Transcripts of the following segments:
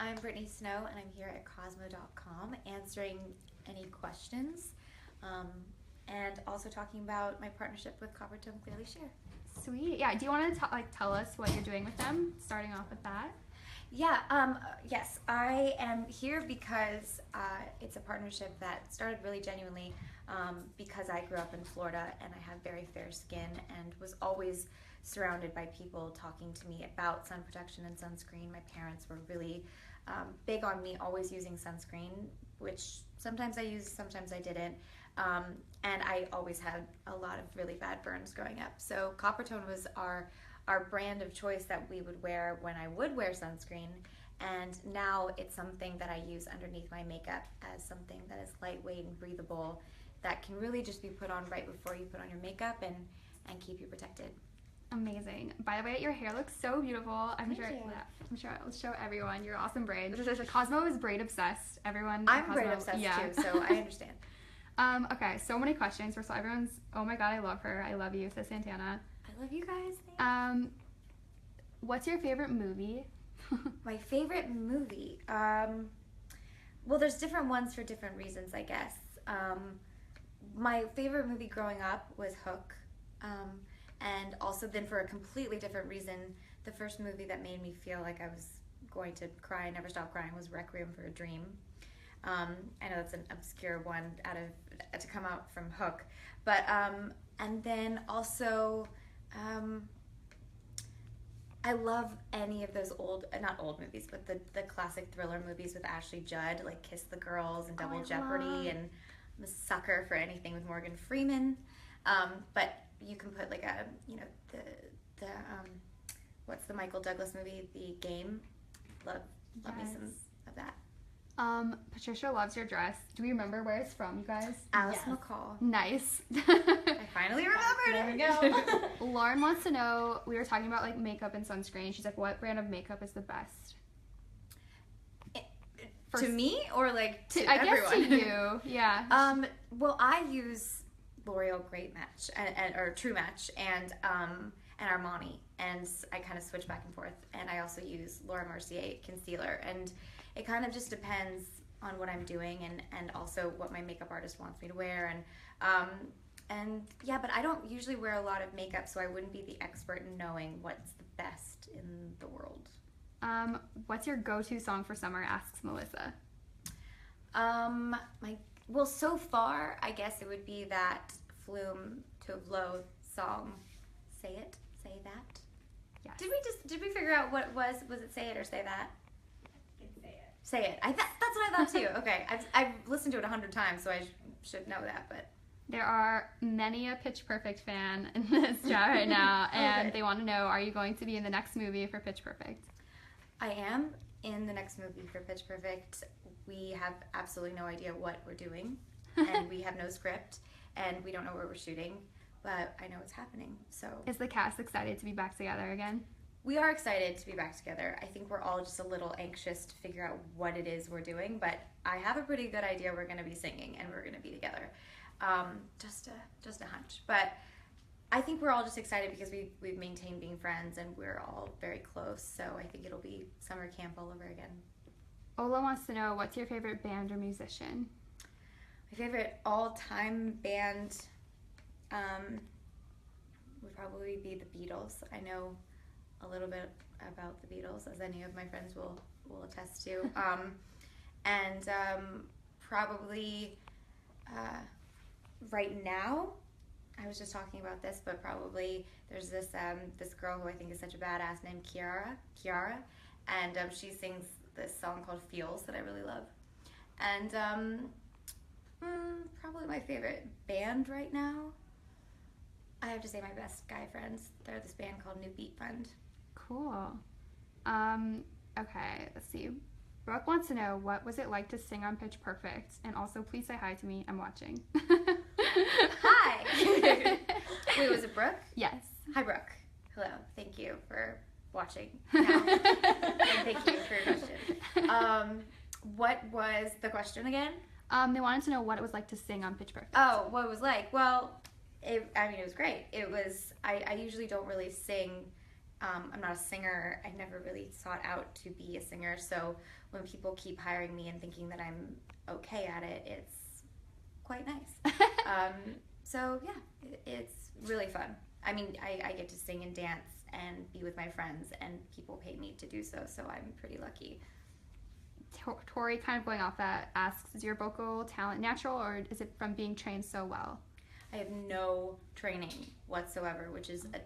I'm Brittany Snow, and I'm here at Cosmo.com answering any questions, and also talking about my partnership with Coppertone Clearly Share. Sweet. Yeah. Do you want to tell us what you're doing with them? Starting off with that. Yeah. Yes, I am here because it's a partnership that started really genuinely because I grew up in Florida and I have very fair skin and was always surrounded by people talking to me about sun protection and sunscreen. My parents were really big on me always using sunscreen, which sometimes I used, sometimes I didn't. And I always had a lot of really bad burns growing up. So Coppertone was our brand of choice that we would wear when I would wear sunscreen. And now it's something that I use underneath my makeup as something that is lightweight and breathable that can really just be put on right before you put on your makeup and keep you protected. Amazing. By the way, your hair looks so beautiful. Thank you. I'm sure I'll show everyone your awesome braids. Cosmo is braid obsessed. Everyone. I'm braid obsessed too, so I understand. Okay, so many questions. First of all, everyone's, oh my god, I love her. I love you, says Santana. I love you guys. Thanks. What's your favorite movie? My favorite movie? Well, there's different ones for different reasons, I guess. My favorite movie growing up was Hook. And also then for a completely different reason, the first movie that made me feel like I was going to cry and never stop crying was Requiem for a Dream. I know that's an obscure one to come out from Hook. But, and then also, I love any of those not old movies, but the classic thriller movies with Ashley Judd, like Kiss the Girls and Double Jeopardy, and I'm a sucker for anything with Morgan Freeman. But you can put like the what's the Michael Douglas movie, The Game? Love me some of that. Patricia loves your dress. Do we remember where it's from, you guys? Alice McCall. Nice. I finally remembered it. There we go. Lauren wants to know, we were talking about like makeup and sunscreen. She's like, what brand of makeup is the best? To me or like to I everyone? guess to you. Yeah. Well, I use L'Oreal Great Match or True Match and Armani, and I kind of switch back and forth. And I also use Laura Mercier concealer, and it kind of just depends on what I'm doing and also what my makeup artist wants me to wear. And yeah, but I don't usually wear a lot of makeup, so I wouldn't be the expert in knowing what's the best in the world. What's your go-to song for summer? Asks Melissa. Well, so far, I guess it would be that Flume to Vlo song, Say It, Say That. Yes. Did we figure out what was it Say It or Say That? Say It. That's what I thought too. Okay, I've listened to it 100 times, so I should know that. But there are many a Pitch Perfect fan in this chat right now, and they want to know: are you going to be in the next movie for Pitch Perfect? I am in the next movie for Pitch Perfect. We have absolutely no idea what we're doing, and we have no script, and we don't know where we're shooting, but I know it's happening. So is the cast excited to be back together again? We are excited to be back together. I think we're all just a little anxious to figure out what it is we're doing, but I have a pretty good idea we're going to be singing and we're going to be together. Just a hunch. But I think we're all just excited because we've maintained being friends and we're all very close, so I think it'll be summer camp all over again. Ola wants to know, what's your favorite band or musician? My favorite all-time band would probably be the Beatles. I know a little bit about the Beatles, as any of my friends will attest to. And probably right now, I was just talking about this, but probably there's this girl who I think is such a badass named Kiara, and she sings this song called Feels that I really love. And probably my favorite band right now, I have to say my best guy friends. They're this band called New Beat Fund. Cool. Okay, let's see. Brooke wants to know, what was it like to sing on Pitch Perfect? And also, please say hi to me. I'm watching. Hi! Wait, was it Brooke? Yes. Hi, Brooke. Hello. Thank you for watching now. And thank you for your question. What was the question again? They wanted to know what it was like to sing on Pitch Perfect. Oh, what it was like? Well, it was great. It was, I usually don't really sing I'm not a singer. I never really sought out to be a singer. So when people keep hiring me and thinking that I'm okay at it, it's quite nice. So yeah, it's really fun. I mean, I get to sing and dance and be with my friends, and people pay me to do so. So I'm pretty lucky. Tori, kind of going off that, asks, is your vocal talent natural, or is it from being trained so well? I have no training whatsoever, which is a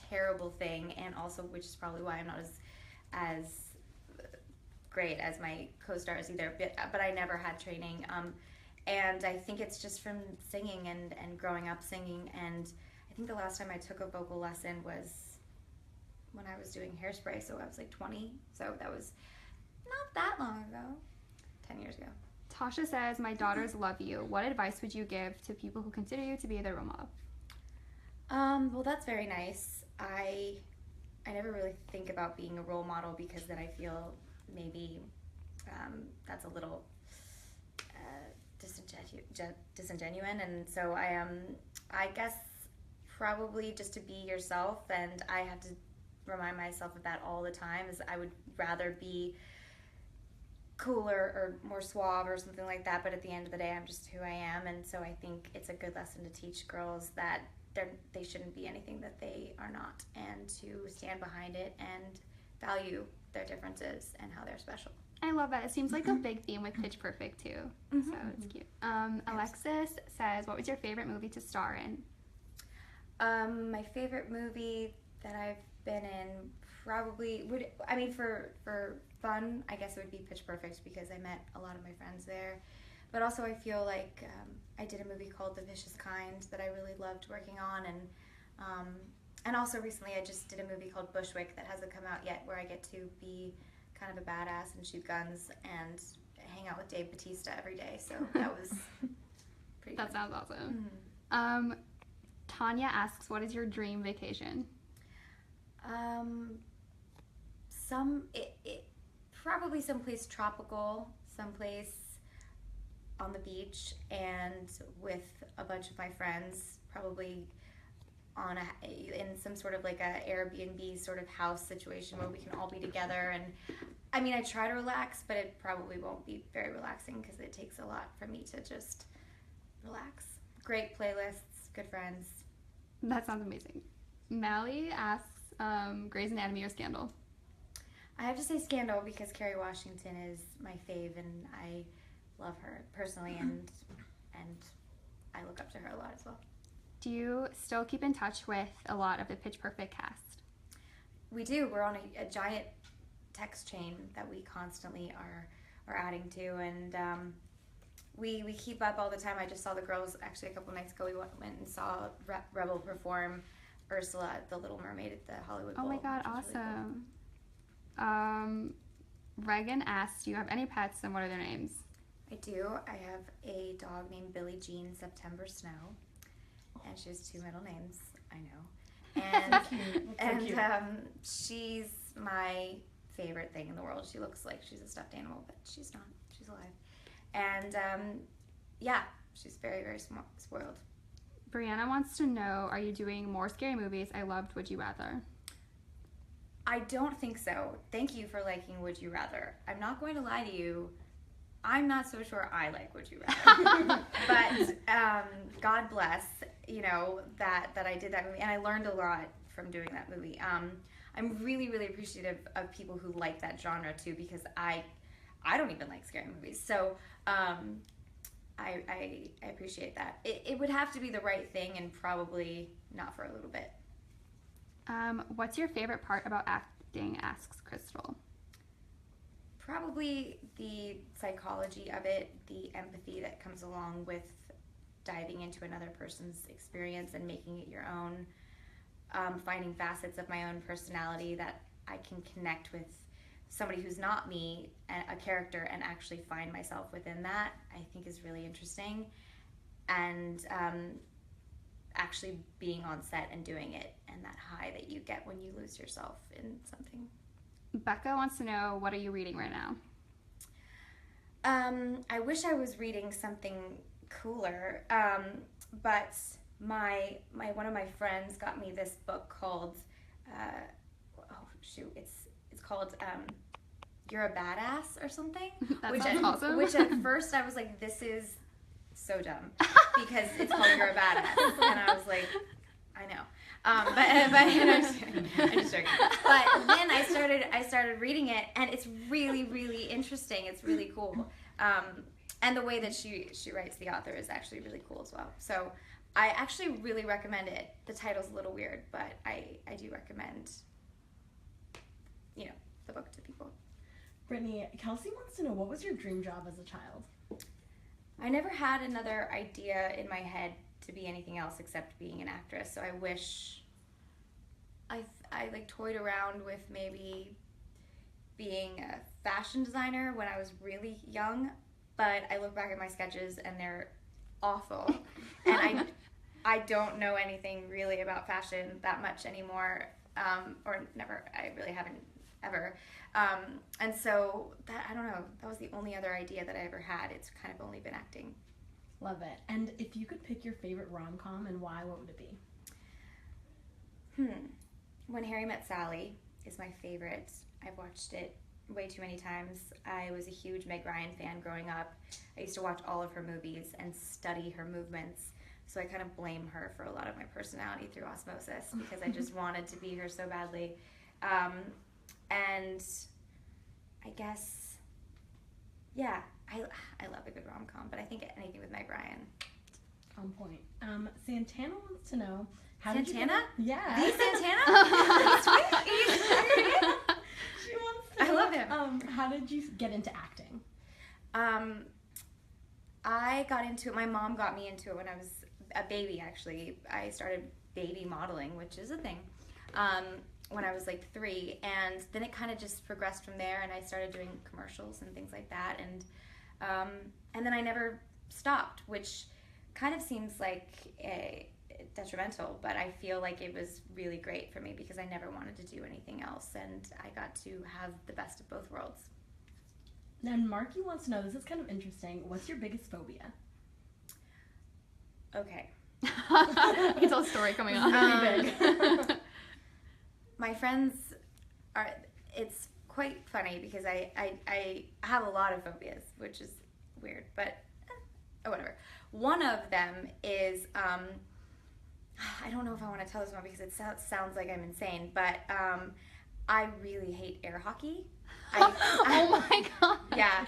terrible thing, and also which is probably why I'm not as great as my co-stars either. But I never had training, and I think it's just from singing and growing up singing. And I think the last time I took a vocal lesson was when I was doing Hairspray, so I was like 20. So that was not that long ago, 10 years ago. Tasha says, my daughters love you. What advice would you give to people who consider you to be their role model? Well, that's very nice. I never really think about being a role model because then I feel maybe that's a little disingenuous, and so I guess probably just to be yourself, and I have to remind myself of that all the time. Is I would rather be cooler or more suave or something like that, but at the end of the day I'm just who I am. And so I think it's a good lesson to teach girls that they shouldn't be anything that they are not, and to stand behind it and value their differences and how they're special. I love that. It seems like a big theme with Pitch Perfect too, so it's cute. Alexis says, what was your favorite movie to star in? My favorite movie that I've been in probably for fun, I guess it would be Pitch Perfect, because I met a lot of my friends there. But also I feel like I did a movie called The Vicious Kind that I really loved working on, and also recently I just did a movie called Bushwick that hasn't come out yet, where I get to be kind of a badass and shoot guns and hang out with Dave Bautista every day. So that was pretty That fun. sounds awesome. Tanya asks, what is your dream vacation? Probably someplace tropical, someplace on the beach, and with a bunch of my friends, probably in some sort of like a Airbnb sort of house situation where we can all be together. And I mean, I try to relax, but it probably won't be very relaxing because it takes a lot for me to just relax. Great playlists, good friends. That sounds amazing. Mally asks, Grey's Anatomy or Scandal? I have to say Scandal, because Kerry Washington is my fave, and I love her personally, and I look up to her a lot as well. Do you still keep in touch with a lot of the Pitch Perfect cast? We do. We're on a giant text chain that we constantly are adding to, and we keep up all the time. I just saw the girls actually a couple nights ago. We went and saw Rebel perform Ursula, the Little Mermaid, at the Hollywood Bowl. Oh my god, awesome. Really cool. Reagan asks, do you have any pets, and what are their names? I do. I have a dog named Billie Jean September Snow, and she has 2 middle names. I know. And she's my favorite thing in the world. She looks like she's a stuffed animal, but she's not. She's alive. And yeah, she's very, very spoiled. Brianna wants to know, are you doing more scary movies? I loved Would You Rather. I don't think so. Thank you for liking Would You Rather. I'm not going to lie to you. I'm not so sure I like Would You Rather. But God bless, that I did that movie. And I learned a lot from doing that movie. I'm really, really appreciative of people who like that genre too, because I don't even like scary movies. So I appreciate that. It would have to be the right thing, and probably not for a little bit. What's your favorite part about acting, asks Crystal. Probably the psychology of it, the empathy that comes along with diving into another person's experience and making it your own, finding facets of my own personality that I can connect with somebody who's not me, a character, and actually find myself within that, I think is really interesting. And actually being on set and doing it, and that high that you get when you lose yourself in something. Becca wants to know, what are you reading right now? I wish I was reading something cooler, but one of my friends got me this book called shoot, it's called You're a Badass or something. That sounds awesome. Which at first I was like, this is so dumb because it's called You're a Badass, and I was like, I know. But I'm just joking. But then I started reading it, and it's really, really interesting. It's really cool. And the way that she writes, the author, is actually really cool as well. So I actually really recommend it. The title's a little weird, but I do recommend, the book to people. Brittany, Kelsey wants to know, what was your dream job as a child? I never had another idea in my head to be anything else except being an actress. So I wish I like toyed around with maybe being a fashion designer when I was really young, but I look back at my sketches and they're awful. And I don't know anything really about fashion that much anymore, or never. I really haven't ever. And so that, I don't know, that was the only other idea that I ever had. It's kind of only been acting. Love it. And if you could pick your favorite rom-com and why, what would it be? When Harry Met Sally is my favorite. I've watched it way too many times. I was a huge Meg Ryan fan growing up. I used to watch all of her movies and study her movements. So I kind of blame her for a lot of my personality through osmosis because I just wanted to be her so badly. And I guess, yeah, I love a good rom-com, but I think anything with Meg Ryan. On point. Santana wants to know, Santana? Yeah. The Santana? He's sweet. She wants to know, I love him. How did you get into acting? I got into it, my mom got me into it when I was a baby, actually. I started baby modeling, which is a thing, when I was like 3, and then it kind of just progressed from there, and I started doing commercials and things like that, and then I never stopped, which kind of seems like detrimental, but I feel like it was really great for me because I never wanted to do anything else, and I got to have the best of both worlds. And Marky wants to know, this is kind of interesting, what's your biggest phobia? Okay. You can tell a story coming on. Really big. My friends it's quite funny because I have a lot of phobias, which is weird, but whatever. One of them is, I don't know if I want to tell this one because it sounds like I'm insane, but I really hate air hockey. Oh my god. Yeah,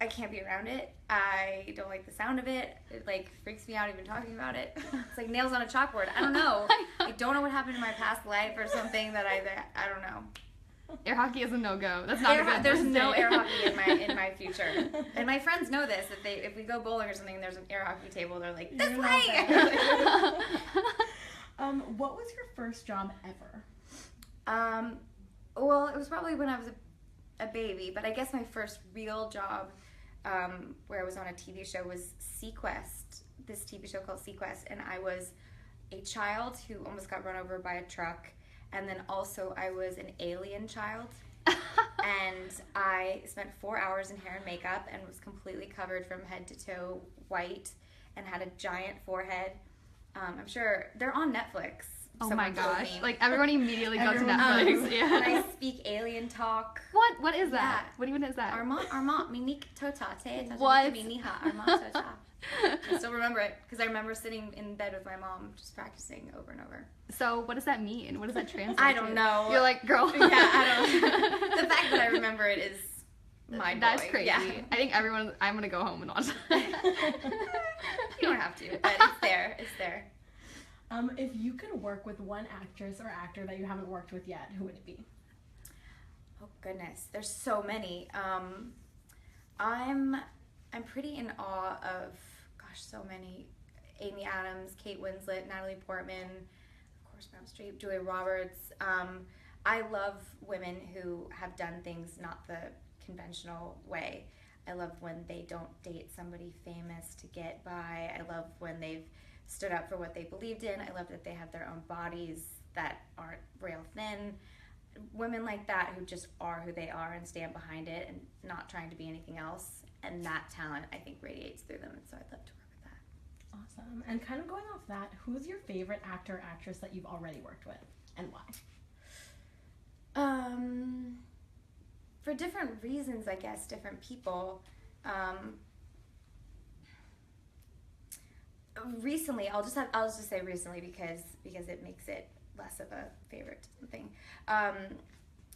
I can't be around it. I don't like the sound of it. It like freaks me out even talking about it. It's like nails on a chalkboard. I don't know. I don't know what happened in my past life or something that I don't know. Air hockey is a no-go. That's not a good There's thing. no air hockey in my future. And my friends know this. If we go bowling or something and there's an air hockey table, they're like, this way! What was your first job ever? Well, it was probably when I was a baby, but I guess my first real job where I was on a TV show was Sequest, this TV show called Sequest, and I was a child who almost got run over by a truck, and then also I was an alien child, and I spent 4 hours in hair and makeup and was completely covered from head to toe white and had a giant forehead. I'm sure they're on Netflix. Oh my Someone told gosh. me. Like everyone immediately goes to Netflix. Yeah. And I speak alien talk. What is that? Yeah. What even is that? Armand, minik tota te What? miniha, Armand tota. I still remember it because I remember sitting in bed with my mom just practicing over and over. So what does that mean? What does that translate I don't to? know. You're like, girl. Yeah, I don't. The fact that I remember it is mind-blowing. That's crazy. Yeah. I think I'm gonna go home and watch that. You don't have to, but it's there. It's there. If you could work with one actress or actor that you haven't worked with yet, who would it be? Oh goodness, there's so many. I'm pretty in awe of, gosh, so many. Amy Adams, Kate Winslet, Natalie Portman, of course Meryl Streep, Julia Roberts. I love women who have done things not the conventional way. I love when they don't date somebody famous to get by. I love when they've stood up for what they believed in. I love that they have their own bodies that aren't rail thin. Women like that who just are who they are and stand behind it and not trying to be anything else. And that talent, I think, radiates through them. And so I'd love to work with that. Awesome. And kind of going off that, who's your favorite actor or actress that you've already worked with and why? For different reasons, I guess, different people. Recently, I'll just say recently because it makes it less of a favorite thing.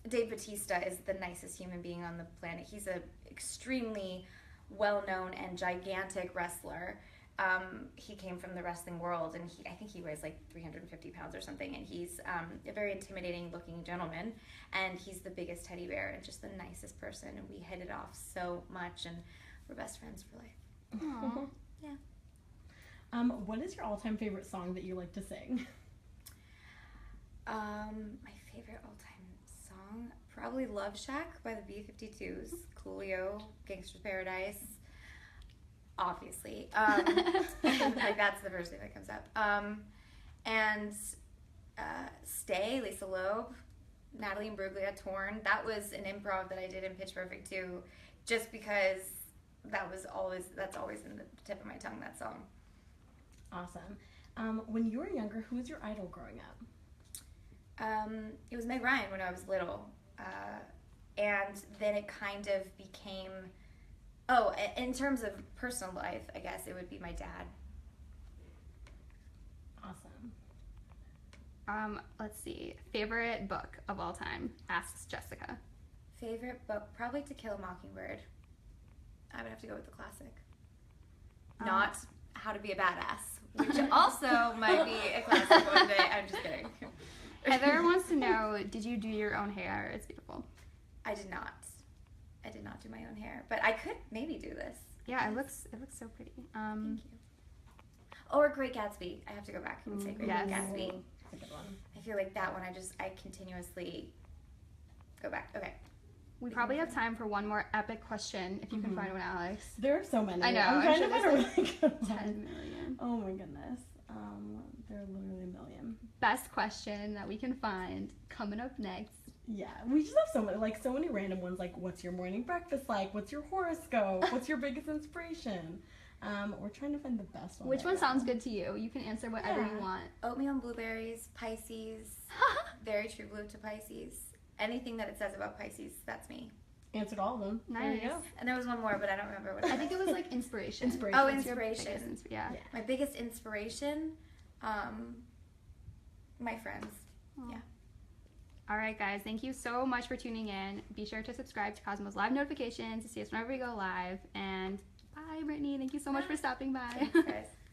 Dave Bautista is the nicest human being on the planet. He's a extremely well-known and gigantic wrestler. He came from the wrestling world, and I think he weighs like 350 pounds or something, and he's a very intimidating looking gentleman, and he's the biggest teddy bear and just the nicest person, and we hit it off so much, and we're best friends for life. Aww. Yeah. What is your all-time favorite song that you like to sing? My favorite all-time song, probably Love Shack by the B-52s, Coolio, Gangster's Paradise, obviously. Like, that's the first thing that comes up. And Stay, Lisa Loeb, Natalie Imbruglia, Torn. That was an improv that I did in Pitch Perfect too, just because that's always in the tip of my tongue, that song. Awesome. When you were younger, who was your idol growing up? It was Meg Ryan when I was little. And then it kind of became, in terms of personal life, I guess it would be my dad. Awesome. Let's see. Favorite book of all time? Asks Jessica. Favorite book, probably To Kill a Mockingbird. I would have to go with the classic. Not How to Be a Badass, which also might be a classic one day. I'm just kidding. Heather wants to know, did you do your own hair? It's beautiful. I did not. I did not do my own hair, but I could maybe do this. Yeah, it looks so pretty. Thank you. Or Great Gatsby. I have to go back and say Great Gatsby. That's a good one. I feel like that one I continuously go back. Okay. We probably have time for one more epic question, if you can find one, Alex. There are so many. I know. I'm trying to find a really good one. 10 million. Oh my goodness. There are literally a million. Best question that we can find coming up next. Yeah, we just have so many random ones, like what's your morning breakfast like? What's your horoscope? What's your biggest inspiration? We're trying to find the best one. Which one sounds good to you? You can answer whatever you want. Oatmeal and blueberries, Pisces, very true blue to Pisces. Anything that it says about Pisces, that's me. Answered all of them. Nice. There you go. And there was one more, but I don't remember what it was. I think it was like inspiration. Inspiration. Oh, What's your inspiration. biggest yeah. My biggest inspiration, my friends. Aww. Yeah. All right, guys. Thank you so much for tuning in. Be sure to subscribe to Cosmo's live notifications to see us whenever we go live. And bye, Brittany. Thank you so much for stopping by. Thanks, guys.